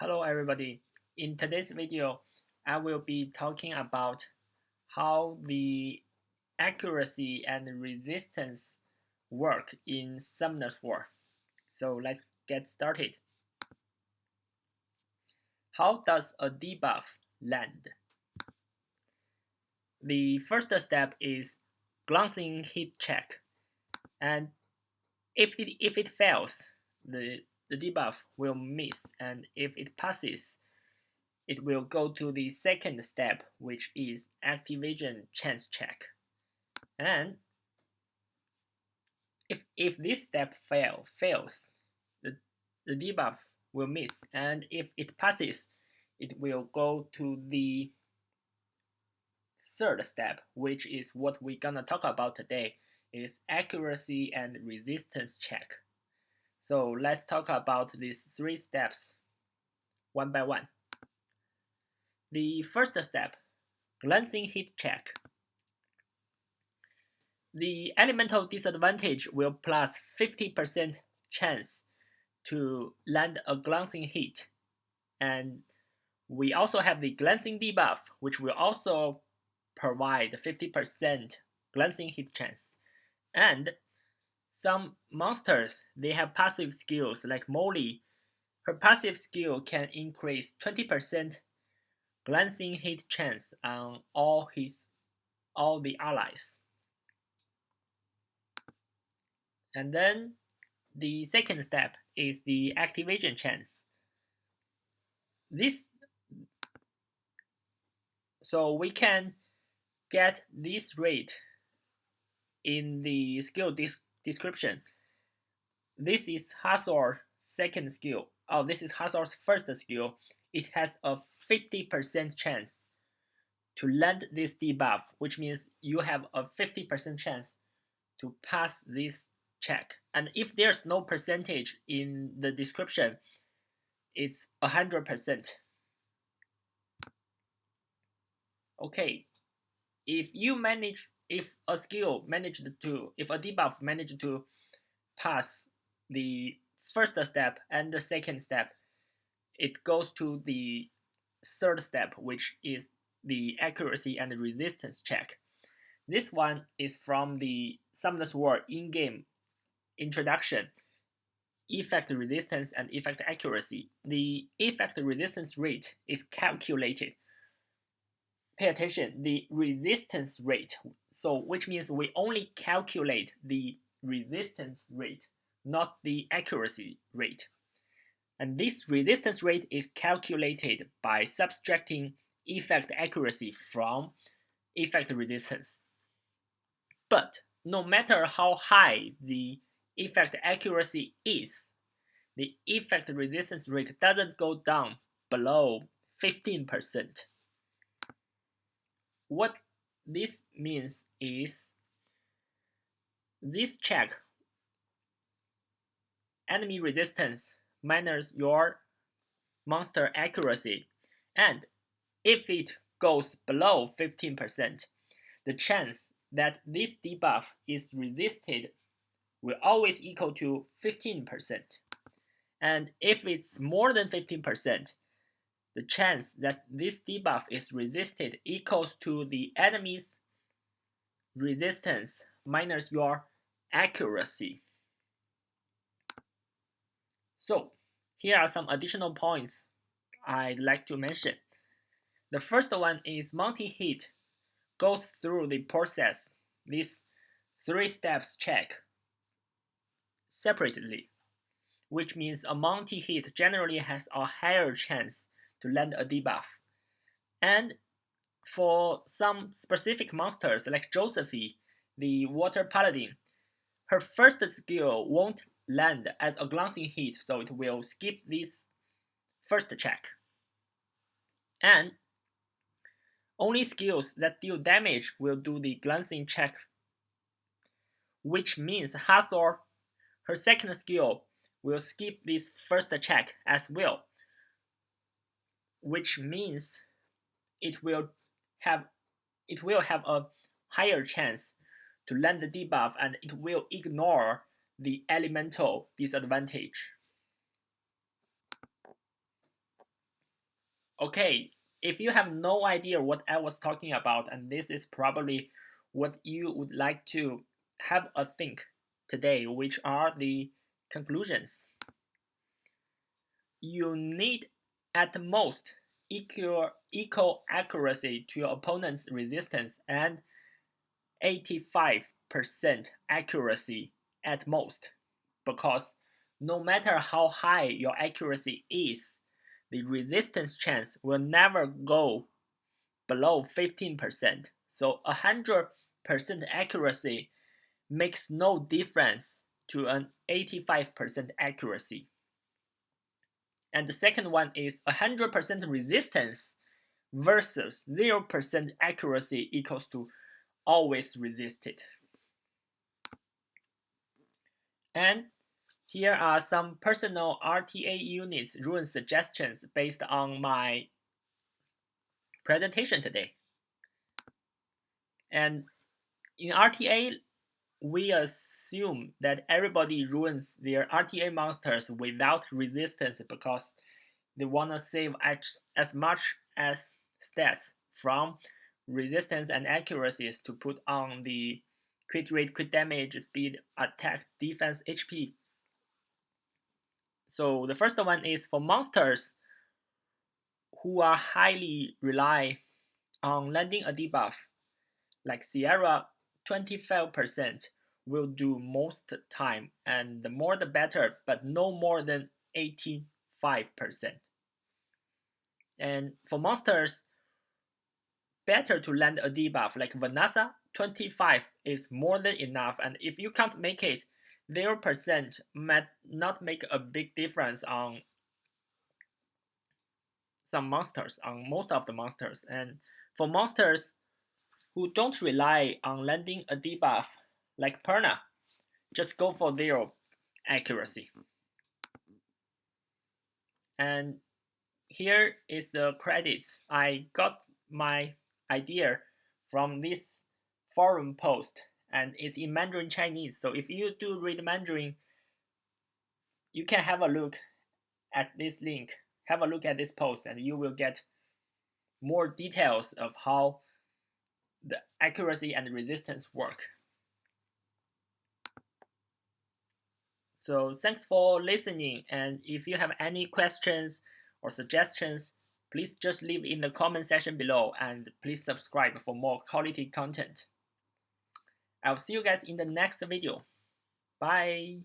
Hello everybody. In today's video, I will be talking about how the accuracy and resistance work in Summoner's War. So let's get started. How does a debuff land? The first step is glancing hit check, and if it fails, the debuff will miss, and if it passes, it will go to the second step, which is activation chance check. And if this step fails, the debuff will miss, and if it passes, it will go to the third step, which is what we're gonna talk about today, is accuracy and resistance check. So let's talk about these three steps one by one. The first step, glancing hit check. The elemental disadvantage will plus 50% chance to land a glancing hit. And we also have the glancing debuff, which will also provide 50% glancing hit chance. And some monsters, they have passive skills like Molly. Her passive skill can increase 20% glancing hit chance on all the allies. And then the second step is the activation chance. So we can get this rate in the skill description. This is Hathor's second skill. Oh, this is Hathor's first skill. It has a 50% chance to land this debuff, which means you have a 50% chance to pass this check. And if there's no percentage in the description, it's 100%. Okay, if a debuff managed to pass the first step and the second step, it goes to the third step, which is the accuracy and resistance check. This one is from the Summoner's War in-game introduction, effect resistance and effect accuracy. The effect resistance rate is calculated. Pay attention, the resistance rate, so which means we only calculate the resistance rate, not the accuracy rate. And this resistance rate is calculated by subtracting effect accuracy from effect resistance. But no matter how high the effect accuracy is, the effect resistance rate doesn't go down below 15%. What this means is this check, enemy resistance minus your monster accuracy, and if it goes below 15%, the chance that this debuff is resisted will always equal to 15%. And if it's more than 15%, the chance that this debuff is resisted equals to the enemy's resistance minus your accuracy. So here are some additional points I'd like to mention. The first one is multi-hit goes through the process, this 3 steps check, separately, which means a multi-hit generally has a higher chance to land a debuff. And for some specific monsters like Josephine, the Water Paladin, her first skill won't land as a glancing hit, so it will skip this first check. And only skills that deal damage will do the glancing check, which means Hathor, her second skill, will skip this first check as well, which means it will have a higher chance to land the debuff, and it will ignore the elemental disadvantage. Okay, if you have no idea what I was talking about, and this is probably what you would like to have a think today, which are the conclusions. You need at most equal accuracy to your opponent's resistance and 85% accuracy at most, because no matter how high your accuracy is, the resistance chance will never go below 15%. So 100% accuracy makes no difference to an 85% accuracy. And the second one is 100% resistance versus 0% accuracy equals to always resisted. And here are some personal RTA units rune suggestions based on my presentation today. And in RTA, we assume that everybody ruins their RTA monsters without resistance because they want to save as much as stats from resistance and accuracies to put on the crit rate, crit damage, speed, attack, defense, HP. So the first one is for monsters who are highly rely on landing a debuff, like Sierra, 25% will do most time, and the more the better, but no more than 85%. And for monsters, better to land a debuff like Vanessa, 25 is more than enough, and if you can't make it, 0% might not make a big difference on some monsters, on most of the monsters. And for monsters who don't rely on landing a debuff like Perna, just go for 0 accuracy. And here is the credits. I got my idea from this forum post, and it's in Mandarin Chinese. So if you do read Mandarin, you can have a look at this link, have a look at this post, and you will get more details of how the accuracy and resistance work. So thanks for listening, and if you have any questions or suggestions, please just leave in the comment section below, and please subscribe for more quality content. I'll see you guys in the next video. Bye!